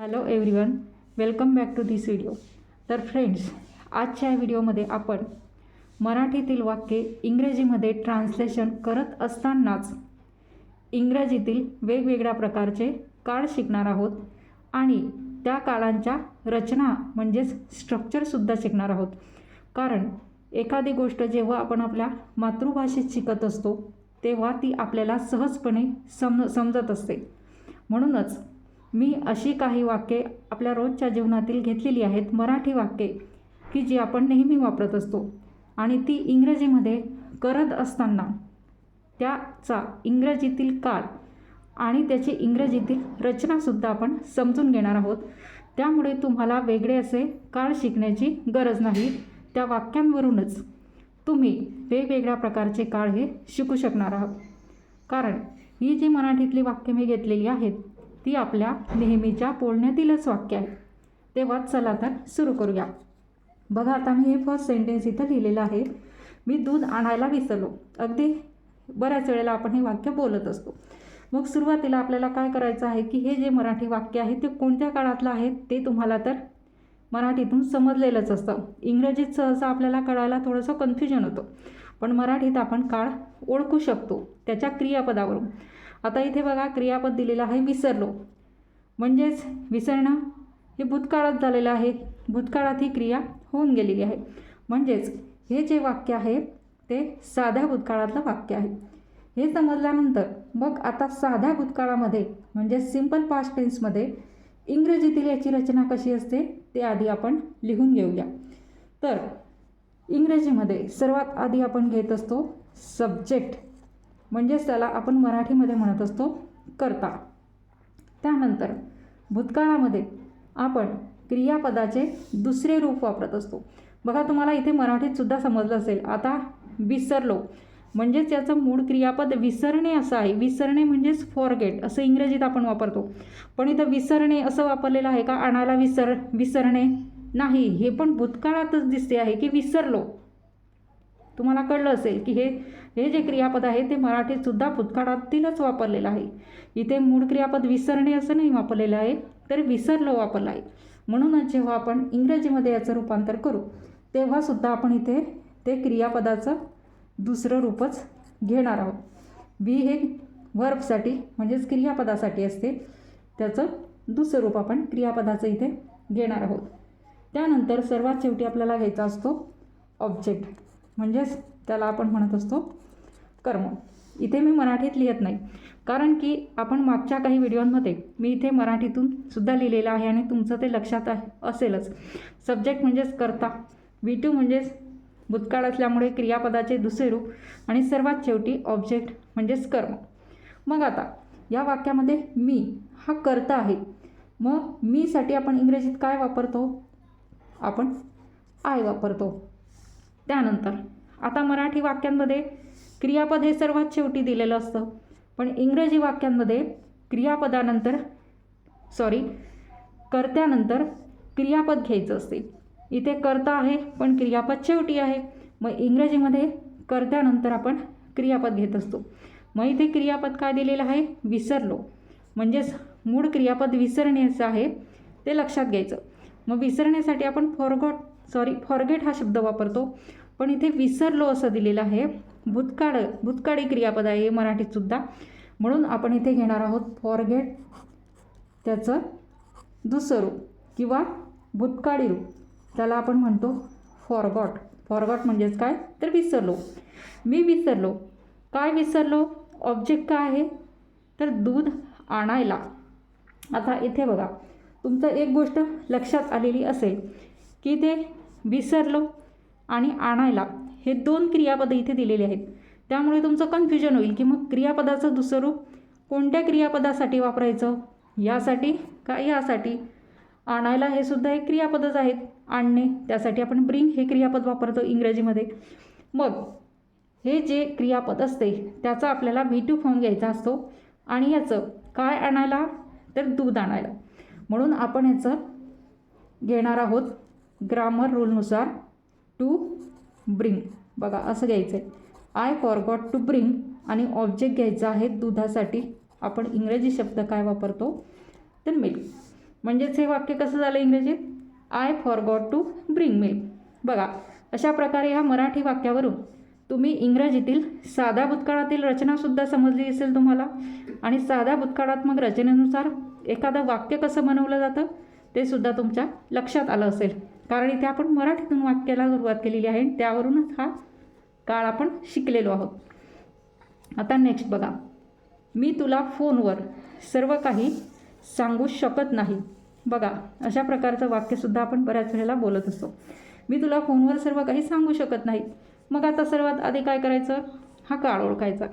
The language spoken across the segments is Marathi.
Hello everyone, welcome back to this video. तर फ्रेंड्स, आजच्या व्हिडिओमध्ये आपण मराठीतील वाक्ये इंग्रजीमध्ये ट्रान्सलेशन करत असतानाच इंग्रजीतील वेगवेगळ्या प्रकारचे काळ शिकणार आहोत आणि त्या काळांच्या रचना म्हणजेच स्ट्रक्चरसुद्धा शिकणार आहोत. कारण एखादी गोष्ट जेव्हा आपण आपल्या मातृभाषेत शिकत असतो तेव्हा ती आपल्याला सहजपणे समजत असते. म्हणूनच मी अशी काही वाक्ये आपल्या रोजच्या जीवनातील घेतलेली आहेत, मराठी वाक्ये की जी आपण नेहमी वापरत असतो आणि ती इंग्रजीमध्ये करत असताना त्याचा इंग्रजीतील काळ आणि त्याची इंग्रजीतील रचनासुद्धा आपण समजून घेणार आहोत. त्यामुळे तुम्हाला वेगळे असे काळ शिकण्याची गरज नाही. त्या वाक्यांवरूनच तुम्ही वेगवेगळ्या प्रकारचे काळ हे शिकू शकणार आहात. कारण ही जी मराठीतली वाक्ये मी घेतलेली आहेत ती आपल्या नेहमीच्या बोलण्यातीलच वाक्य आहे. तेव्हा चला तर सुरू करूया. बघा, आता मी हे फर्स्ट सेंटेन्स इथं लिहिलेलं आहे. मी दूध आणायला विसरलो. अगदी बऱ्याच वेळेला आपण हे वाक्य बोलत असतो. मग सुरुवातीला आपल्याला काय करायचं आहे की हे जे मराठी वाक्य आहे ते कोणत्या काळातलं आहे ते तुम्हाला तर मराठीतून समजलेलंच असतं. इंग्रजीत सहसा आपल्याला कळायला थोडंसं कन्फ्युजन होतं, पण मराठीत आपण काळ ओळखू शकतो त्याच्या क्रियापदावरून. आता इथे बघा, क्रियापद दिलेलं आहे विसरलो. म्हणजेच विसरणं हे भूतकाळात झालेलं आहे. भूतकाळात ही क्रिया होऊन गेलेली आहे. म्हणजेच हे जे वाक्य आहे ते साध्या भूतकाळातलं वाक्य आहे. हे समजल्यानंतर मग आता साध्या भूतकाळामध्ये म्हणजे सिंपल पास्ट टेन्समध्ये इंग्रजीतील याची रचना कशी असते ते आधी आपण लिहून घेऊया. तर इंग्रजीमध्ये सर्वात आधी आपण घेत असतो सब्जेक्ट, म्हणजेच त्याला आपण मराठीमध्ये म्हणत असतो कर्ता. त्यानंतर भूतकाळामध्ये आपण क्रियापदाचे दुसरे रूप वापरत असतो. बघा, तुम्हाला इथे मराठीतसुद्धा समजलं असेल. आता विसरलो म्हणजेच याचं मूळ क्रियापद विसरणे असं आहे. विसरणे म्हणजेच फॉरगेट असं इंग्रजीत आपण वापरतो, पण इथं विसरणे असं वापरलेलं आहे का? आणायला विसरणे नाही, हे पण भूतकाळातच दिसते आहे की विसरलो. तुम्हाला कळलं असेल की हे जे क्रियापद आहे ते मराठीतसुद्धा भूतकाळातीलच वापरलेलं आहे. इथे मूळ क्रियापद विसरणे असं नाही वापरलेलं आहे, तर विसरलो वापरलं आहे. म्हणूनच जेव्हा आपण इंग्रजीमध्ये याचं रूपांतर करू तेव्हासुद्धा आपण इथे ते क्रियापदाचं दुसरं रूपच घेणार आहोत. बी हे वर्बसाठी म्हणजेच क्रियापदासाठी असते, त्याचं दुसरं रूप आपण क्रियापदाचं इथे घेणार आहोत. त्यानंतर सर्वात शेवटी आपल्याला घ्यायचा असतो ऑब्जेक्ट, म्हणजेच त्याला आपण म्हणत असतो कर्म. इथे मी मराठीत लिहित नाही कारण की आपण मागच्या काही व्हिडिओमध्ये मी इथे मराठीतून सुद्धा लिहिलेलं आहे आणि तुमचं ते लक्षात असेलच. सब्जेक्ट म्हणजेच कर्ता, V2 म्हणजेच भूतकाळ असल्यामुळे क्रियापदाचे दुसरे रूप आणि सर्वात शेवटी ऑब्जेक्ट म्हणजेच कर्म. मग आता या वाक्यामध्ये मी हा कर्ता आहे. मग मीसाठी आपण इंग्रजीत काय वापरतो? आपण आय वापरतो. त्यानंतर आता मराठी वाक्यांमध्ये क्रियापद हे सर्वात शेवटी दिलेलं असतं, पण इंग्रजी वाक्यांमध्ये कर्त्यानंतर क्रियापद घ्यायचं असते. इथे कर्ता आहे पण क्रियापद शेवटी आहे. मग इंग्रजीमध्ये कर्त्यानंतर आपण क्रियापद घेत असतो. मग इथे क्रियापद काय दिलेलं आहे? विसरलो. म्हणजेच मूळ क्रियापद विसरण्याचं आहे, ते लक्षात घ्यायचं. मग विसरण्यासाठी आपण फॉरगेट हा शब्द वापरतो, पण इथे विसरलो असं दिलेलं आहे. भूतकाळी क्रियापद आहे मराठीतसुद्धा, म्हणून आपण इथे घेणार आहोत फॉरगेट, त्याचं दुसरं रूप किंवा भूतकाळी रूप, त्याला आपण म्हणतो फॉरगॉट. फॉरगॉट म्हणजेच काय? तर विसरलो. मी विसरलो. काय विसरलो? ऑब्जेक्ट काय आहे? तर दूध आणायला. आता इथे बघा, तुमचं एक गोष्ट लक्षात आलेली असेल की ते विसरलो आणि आणायला हे दोन क्रियापद इथे दिलेले आहेत. त्यामुळे तुमचं कन्फ्युजन होईल की मग क्रियापदाचं दुसरं रूप कोणत्या क्रियापदासाठी वापरायचं? यासाठी का यासाठी? आणायला हे सुद्धा एक क्रियापदच आहेत, आणणे. त्यासाठी आपण ब्रिंग हे क्रियापद वापरतो इंग्रजीमध्ये. मग हे जे क्रियापद असते त्याचा आपल्याला V2 फॉर्म घ्यायचा असतो आणि याचं काय आणायला? तर दूध आणायला. म्हणून आपण याचं घेणार आहोत ग्रामर रूलनुसार टू ब्रिंग. बघा, असं घ्यायचं आहे. आय फॉरगॉट टू ब्रिंग आणि ऑब्जेक्ट घ्यायचा आहे दुधासाठी. आपण इंग्रजी शब्द काय वापरतो? तर मिल्क. म्हणजेच हे वाक्य कसं झालं इंग्रजीत? I forgot to bring milk. बघा, अशा प्रकारे ह्या मराठी वाक्यावरून तुम्ही इंग्रजीतील साध्या भूतकाळातील रचनासुद्धा समजली असेल तुम्हाला. आणि साध्या भूतकाळात्मक रचनेनुसार एखादं वाक्य कसं बनवलं जातं ते सुद्धा तुमच्या लक्षात आलं असेल. कारण इथे आपण मराठीतून वाक्याला सुरुवात केलेली आहे, त्यावरूनच हा काळ आपण शिकलेलो आहोत. आता नेक्स्ट बघा, मी तुला फोनवर सर्व काही सांगू शकत नाही. बघा, अशा प्रकारचं वाक्यसुद्धा आपण बऱ्याच वेळेला बोलत असतो. मी तुला फोनवर सर्व काही सांगू शकत नाही. मग आता सर्वात आधी काय करायचं? हा काळ ओळखायचा.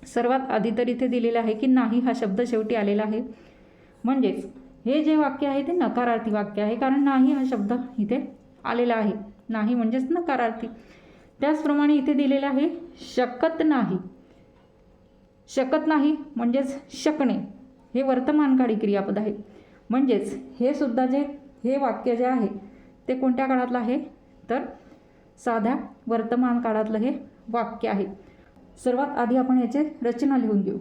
सर्वात आधी तर इथे दिलेलं आहे की नाही हा शब्द शेवटी आलेला आहे. म्हणजेच हे जे वाक्य आहे ते नकारार्थी वाक्य आहे, कारण नाही हा शब्द इथे आलेला आहे. नाही म्हणजेच नकारार्थी. त्याचप्रमाणे इथे दिलेलं आहे शकत नाही. शकत नाही म्हणजेच शकणे हे वर्तमानकाळी क्रियापद आहे. म्हणजेच हे सुद्धा हे वाक्य जे आहे ते कोणत्या काळातलं आहे? तर साध्या वर्तमान काळातलं हे वाक्य आहे. सर्वात आधी आपण याचे रचना लिहून घेऊ.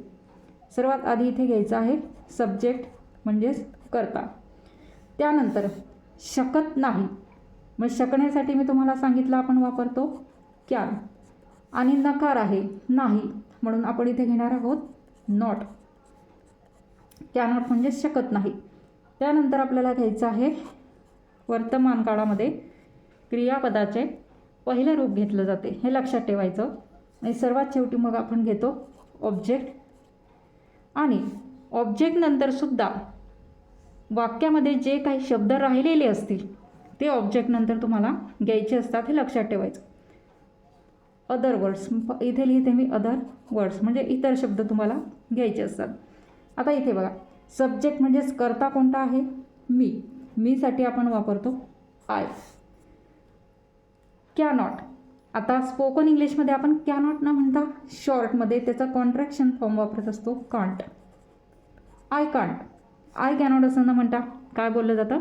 सर्वात आधी इथे घ्यायचं आहे सब्जेक्ट म्हणजेच कर्ता. त्यानंतर शकत नाही. मग शकण्यासाठी मी तुम्हाला सांगितलं आपण वापरतो कॅन. आणि नकार आहे नाही, म्हणून आपण इथे घेणार आहोत नॉट. कॅनॉट म्हणजे शकत नाही. त्यानंतर आपल्याला घ्यायचं आहे वर्तमान काळामध्ये क्रियापदाचे पहिलं रूप घेतलं जाते, हे लक्षात ठेवायचं. आणि सर्वात शेवटी मग आपण घेतो ऑब्जेक्ट. आणि ऑब्जेक्ट नंतरसुद्धा वाक्यामध्ये जे काही शब्द राहिलेले असतील ते ऑब्जेक्ट नंतर तुम्हाला घ्यायचे असतात, हे लक्षात ठेवायचं. अदर वर्ड्स इथे लिहिते मी, अदर वर्ड्स म्हणजे इतर शब्द तुम्हाला घ्यायचे असतात. आता इथे बघा, सब्जेक्ट म्हणजेच कर्ता कोणता आहे? मी. मीसाठी आपण वापरतो आय. कॅनॉट. आता स्पोकन इंग्लिशमध्ये आपण कॅनॉट न म्हणता शॉर्टमध्ये त्याचा कॉन्ट्रॅक्शन फॉर्म वापरत असतो can't. I can't. I cannot असं न म्हणता काय बोललं जातं?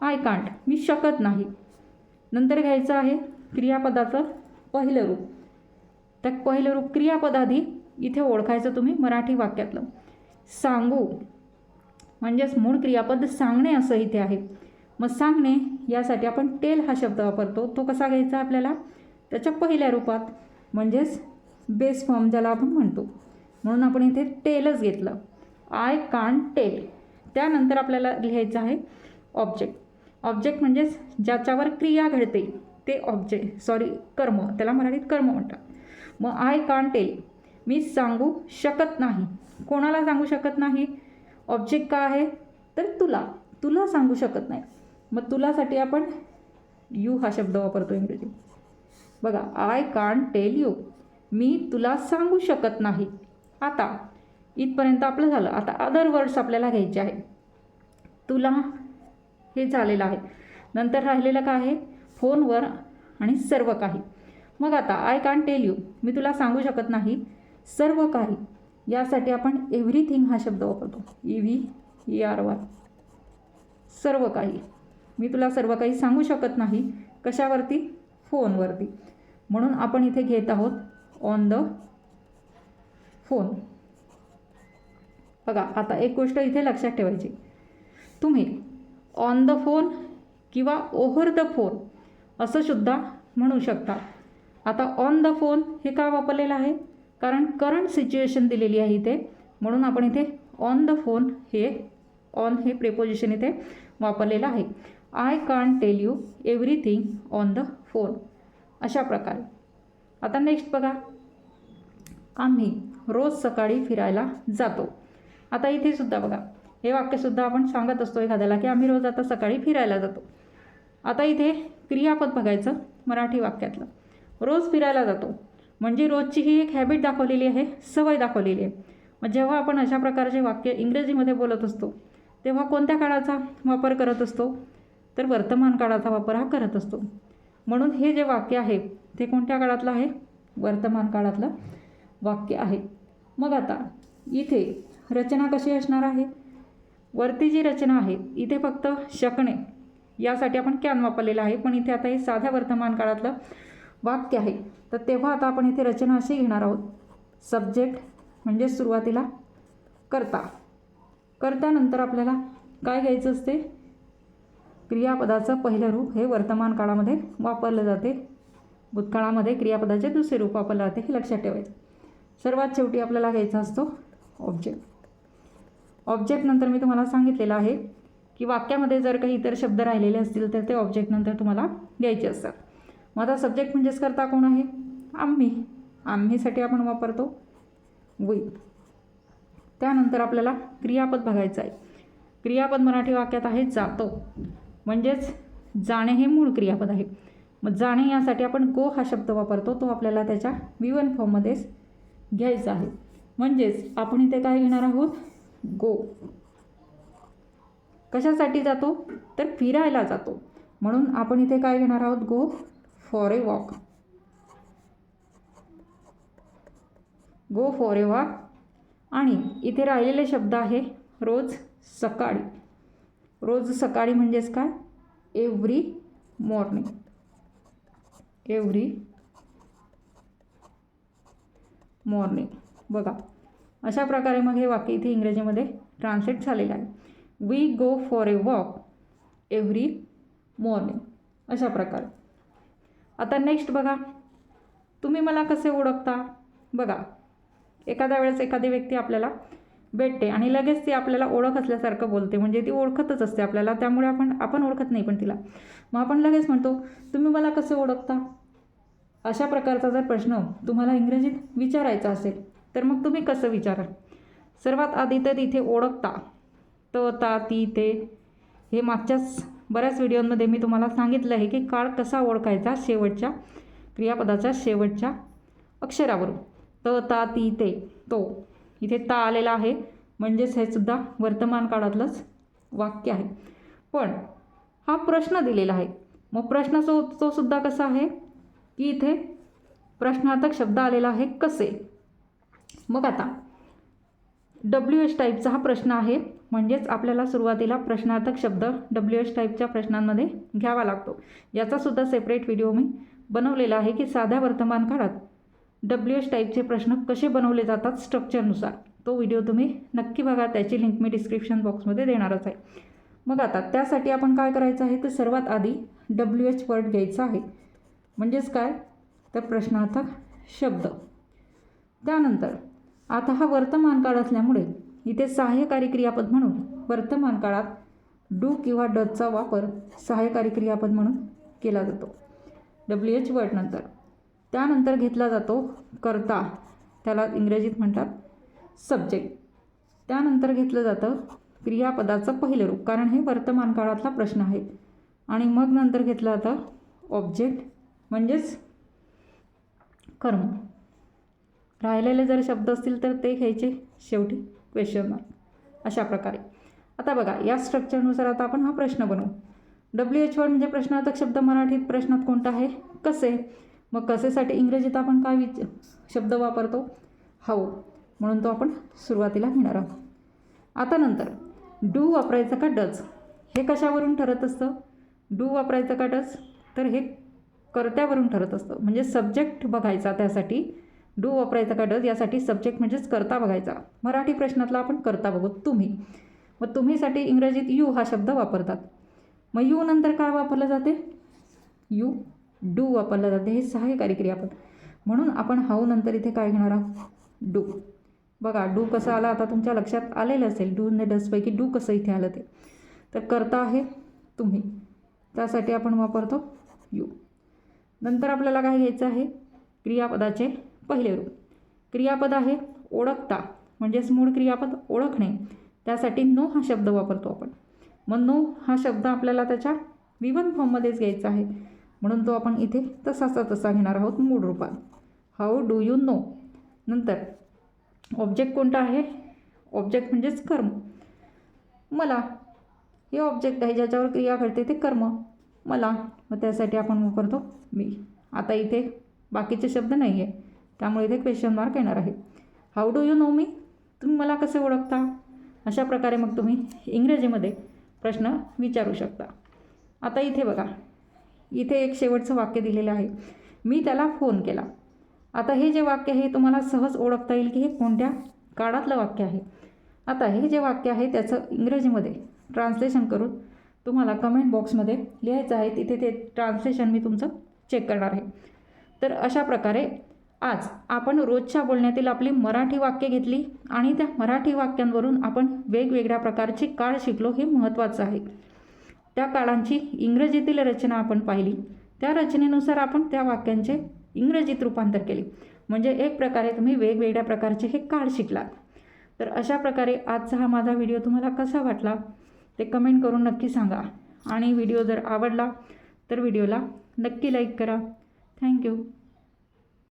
I can't. मी शकत नाही. नंतर घ्यायचं आहे क्रियापदाचं पहिलं रूप. तर पहिलं रूप क्रियापदाआधी इथे ओळखायचं तुम्ही मराठी वाक्यातलं. सांगू म्हणजेच मूळ क्रियापद सांगणे असं इथे आहे. मग सांगणे यासाठी आपण टेल हा शब्द वापरतो. तो कसा घ्यायचा आपल्याला? त्याच्या पहिल्या रूपात, म्हणजेच बेस फॉर्म ज्याला आपण म्हणतो. म्हणून आपण इथे टेलच घेतलं. I can't tell. त्यानंतर आपल्याला लिहायचं आहे ऑब्जेक्ट. ऑब्जेक्ट म्हणजेच ज्याच्यावर क्रिया घडते ते कर्म, त्याला मराठीत कर्म म्हणतात. मग आय कांट टेल, मी सांगू शकत नाही. कोणाला सांगू शकत नाही? ऑब्जेक्ट का आहे? तर तुला सांगू शकत नाही. मग तुलासाठी आपण यू हा शब्द वापरतो इंग्रजीत. बघा, आय कांट टेल यू, मी तुला सांगू शकत नाही. आता इथपर्यंत आपलं झालं. आता अदर वर्ड्स आपल्याला घ्यायचे आहे. तुला हे झालेलं आहे. नंतर राहिलेलं काय आहे? फोनवर आणि सर्व काही. मग आता आय कांट टेल यू, मी तुला सांगू शकत नाही सर्व काही. यासाठी आपण एव्हरीथिंग हा शब्द वापरतो. EVERY. सर्व काही. मी तुला सर्व काही सांगू शकत नाही. कशावरती? फोनवरती. म्हणून आपण इथे घेत आहोत ऑन द फोन. बघा, आता एक गोष्ट इथे लक्षात ठेवायची. तुम्ही ऑन द फोन किंवा ओव्हर द फोन असं सुद्धा म्हणू शकता. आता ऑन द फोन हे का वापरलेलं आहे? कारण करंट सिच्युएशन दिलेली आहे इथे, म्हणून आपण इथे ऑन द फोन हे ऑन हे प्रेपोजिशन इथे वापरलेलं आहे. I can't tell you everything on the phone. अशा प्रकारे. आता नेक्स्ट बघा, आम्ही रोज सकाळी फिरायला जातो. आता इथे सुद्धा बघा, हे वाक्यसुद्धा आपण सांगत असतो एखाद्याला की आम्ही रोज आता सकाळी फिरायला जातो. आता इथे क्रियापद बघायचं मराठी वाक्यातलं. रोज फिरायला जातो म्हणजे रोजची ही एक हॅबिट दाखवलेली आहे, सवय दाखवलेली आहे. मग जेव्हा आपण अशा प्रकारचे वाक्य इंग्रजीमध्ये बोलत असतो तेव्हा कोणत्या काळाचा वापर करत असतो? तर वर्तमान काळाचा वापर हा करत असतो. म्हणून हे जे वाक्य आहे ते कोणत्या काळातलं आहे? वर्तमान काळातलं वाक्य आहे. मग आता इथे रचना कशी असणार आहे? वरती जी रचना आहे इथे फक्त शकणे यासाठी आपण कॅन वापरलेला आहे, पण इथे आता हे साध्या वर्तमान काळातलं वाक्य आहे. तर तेव्हा आता आपण इथे रचना अशी घेणार आहोत. सब्जेक्ट म्हणजे सुरुवातीला कर्ता. कर्त्यानंतर आपल्याला काय घ्यायचं असते, क्रियापदाचं पहिलं रूप हे वर्तमान काळामध्ये वापरलं जाते, भूतकाळामध्ये क्रियापदाचे दुसरे रूप वापरले जाते, हे लक्षात ठेवायचं. सर्वात शेवटी आपल्याला घ्यायचा असतो ऑब्जेक्ट. ऑब्जेक्ट नंतर मी तुम्हाला सांगितलेलं आहे की वाक्यामध्ये जर काही इतर शब्द राहिलेले असतील तर ते ऑब्जेक्ट नंतर तुम्हाला घ्यायचे असतात. मग आता सब्जेक्ट म्हणजेच करता कोण आहे, आम्ही. आम्हीसाठी आपण वापरतो वी. त्यानंतर आपल्याला क्रियापद बघायचं आहे. क्रियापद मराठी वाक्यात आहे जातो, म्हणजेच जाणे हे मूळ क्रियापद आहे. मग जाणे यासाठी आपण गो हा शब्द वापरतो, तो आपल्याला त्याच्या V1 फॉर्ममध्येच घ्यायचा आहे. म्हणजेच आपण इथे काय घेणार आहोत, गो. कशासाठी जातो, तर फिरायला जातो, म्हणून आपण इथे काय घेणार आहोत, गो for a walk. Go for a walk. आणि इथे राहिलेले शब्द आहे रोज सकाळी. रोज सकाळी म्हणजेच काय, एव्हरी मॉर्निंग. Every morning. बघा अशा प्रकारे मग हे वाक्य इथे इंग्रजीमध्ये ट्रान्सलेट झालेलं आहे. We go for a walk every morning. अशा प्रकारे. आता नेक्स्ट बघा, तुम्ही मला कसे ओळखता. बघा एखाद्या वेळेस एखादी व्यक्ती आपल्याला भेटते आणि लगेच ती आपल्याला ओळख असल्यासारखं बोलते, म्हणजे ती ओळखतच असते आपल्याला, त्यामुळे आपण ओळखत नाही पण तिला. मग आपण लगेच म्हणतो तुम्ही मला कसे ओळखता. अशा प्रकारचा जर प्रश्न तुम्हाला इंग्रजीत विचारायचा असेल तर मग तुम्ही कसं विचारा. सर्वात आधी तर इथे ओळखता, त, ता, ती, ते, हे मागच्याच बऱ्याच व्हिडिओमध्ये मी तुम्हाला सांगितलं आहे की काळ कसा ओळखायचा, शेवटच्या क्रियापदाच्या शेवटच्या अक्षरावरून. त, ता, ती, ते, तो. इथे ता आलेला आहे, म्हणजेच हे सुद्धा वर्तमान काळातलंच वाक्य आहे. पण हा प्रश्न दिलेला आहे, मग प्रश्न तो सुद्धा कसा आहे की इथे प्रश्नार्थक शब्द आलेला आहे कसे. मग आता WH टाईपचा हा प्रश्न आहे, म्हणजेच आपल्याला सुरुवातीला प्रश्नार्थक शब्द WH टाईपच्या प्रश्नांमध्ये घ्यावा लागतो. याचासुद्धा सेपरेट व्हिडिओ मी बनवलेला आहे की साध्या वर्तमान काळात WH टाईपचे प्रश्न कसे बनवले जातात स्ट्रक्चरनुसार. तो व्हिडिओ तुम्ही नक्की बघा, त्याची लिंक मी डिस्क्रिप्शन बॉक्समध्ये देणारच आहे. मग आता त्यासाठी आपण काय करायचं आहे, तर सर्वात आधी WH वर्ड घ्यायचा आहे, म्हणजेच काय, तर प्रश्नार्थक शब्द. त्यानंतर आता हा वर्तमान काळ असल्यामुळे इथे सहाय्यकारी क्रियापद म्हणून वर्तमान काळात डू किंवा डजचा वापर सहाय्यकारी क्रियापद म्हणून केला जातो WH वर्ड नंतर. त्यानंतर घेतला जातो कर्ता, त्याला इंग्रजीत म्हणतात सब्जेक्ट. त्यानंतर घेतलं जातं क्रियापदाचं पहिलं रूप, कारण हे वर्तमान काळातला प्रश्न आहे. आणि मग नंतर घेतलं जातं ऑब्जेक्ट, म्हणजेच कर्म. राहिलेले जर शब्द असतील तर ते घ्यायचे शेवटी क्वेश्चन मार्क. अशा प्रकारे. आता बघा या स्ट्रक्चरनुसार आता आपण हा प्रश्न बनवू. WH वर्ड म्हणजे प्रश्नार्थक शब्द, मराठीत प्रश्नात कोणता आहे, कसे. मग कसेसाठी इंग्रजीत आपण काय शब्द वापरतो, हाऊ, म्हणून तो आपण सुरुवातीला घेणार आहोत. आता नंतर डू वापरायचं का डज, हे कशावरून ठरत असतं. डू वापरायचं का डज, तर हे कर्त्यावरून ठरत असतं. म्हणजे सब्जेक्ट बघायचा, त्यासाठी डू वापरायचा का डज यासाठी सब्जेक्ट म्हणजेच कर्ता बघायचा. मराठी प्रश्नातला आपण कर्ता बघू, तुम्ही. मग तुम्हीसाठी इंग्रजीत यू हा शब्द वापरतात. मग यू नंतर काय वापरलं जाते, यू. डू वापरलं जाते, हे सहाय्यकारी क्रियापद. म्हणून आपण हाऊ नंतर इथे काय घेणार आहोत, डू. बघा डू कसं आला आता तुमच्या लक्षात आलेलं असेल, डू ने डजपैकी डू कसं इथे आलं ते. तर कर्ता आहे तुम्ही, त्यासाठी आपण वापरतो यू. नंतर आपल्याला काय घ्यायचं आहे, क्रियापदाचे पहिले रूप. क्रियापद आहे ओळखता, म्हणजेच मूळ क्रियापद ओळखणे, त्यासाठी नो हा शब्द वापरतो आपण. मग नो हा शब्द आपल्याला त्याच्या V1 फॉर्ममध्येच घ्यायचा आहे, म्हणून तो आपण इथे तसाचा तसा घेणार आहोत मूळ रूपात. How do you know. नंतर ऑब्जेक्ट कोणता आहे, ऑब्जेक्ट म्हणजेच कर्म. मला, हे ऑब्जेक्ट आहे ज्याच्यावर क्रिया घडते ते कर्म, मला. मग त्यासाठी आपण वापरतो मी. आता इथे बाकीचे शब्द नाही आहे, त्यामुळे इथे क्वेश्चन मार्क येणार आहे. हाऊ डू यू नो मी, तुम्ही मला कसे ओळखता. अशा प्रकारे मग तुम्ही इंग्रजीमध्ये प्रश्न विचारू शकता. आता इथे बघा, इथे एक शेवटचं वाक्य दिलेलं आहे, मी त्याला फोन केला. आता हे जे वाक्य आहे तुम्हाला सहज ओळखता येईल की हे कोणत्या काळातलं वाक्य आहे. आता हे जे वाक्य आहे त्याचं इंग्रजीमध्ये ट्रान्सलेशन करून तुम्हाला कमेंट बॉक्समध्ये लिहायचं आहे. तिथे ते ट्रान्सलेशन मी तुमचं चेक करणार आहे. तर अशा प्रकारे आज आपण रोजच्या बोलण्यातील आपली मराठी वाक्य घेतली आणि त्या मराठी वाक्यांवरून आपण वेगवेगळ्या प्रकारची काळ शिकलो. हे महत्त्वाचं आहे. त्या काळांची इंग्रजीतील रचना आपण पाहिली. त्या रचनेनुसार आपण त्या वाक्यांचे इंग्रजीत रूपांतर केले. म्हणजे एक प्रकारे तुम्ही वेगवेगळ्या प्रकारचे हे काळ शिकलात. तर अशा प्रकारे आजचा हा माझा व्हिडिओ तुम्हाला कसा वाटला ते कमेंट करून नक्की सांगा. आणि व्हिडिओ जर आवडला तर व्हिडिओला नक्की लाईक करा. थँक्यू.